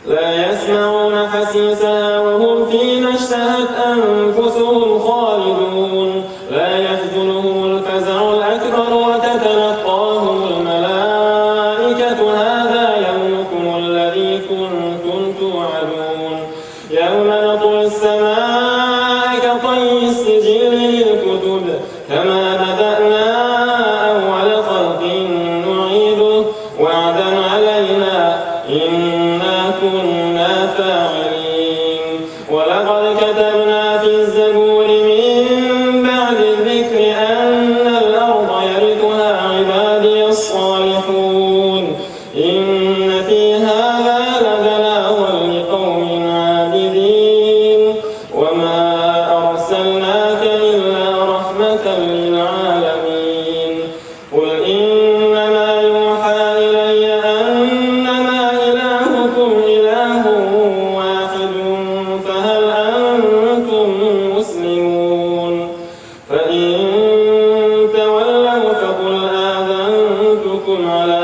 لا يسمعون حسيسها وهم فيما اشتهت أنفسهم خالدون لا يحزنهم الفزع الأكبر وتتلقاهم الملائكة هذا يومكم الذي كنتم توعدون يوم نطوي السماء كطي السجل للكتب كما بدأنا أول خلق نعيده وعدا علينا إنا كنا فاعلين ولقد كتبنا في الزبور من بعد الذكر أن الأرض يرثها عبادي الصالحون إن في هذا لبلاغا لقوم عابدين وما أرسلناك إلا رحمة للعالمين قل إنما يوحى إلي أنما إلهكم إله واحد فهل أنتم مسلمون فإن تولوا فقل آذنتكم على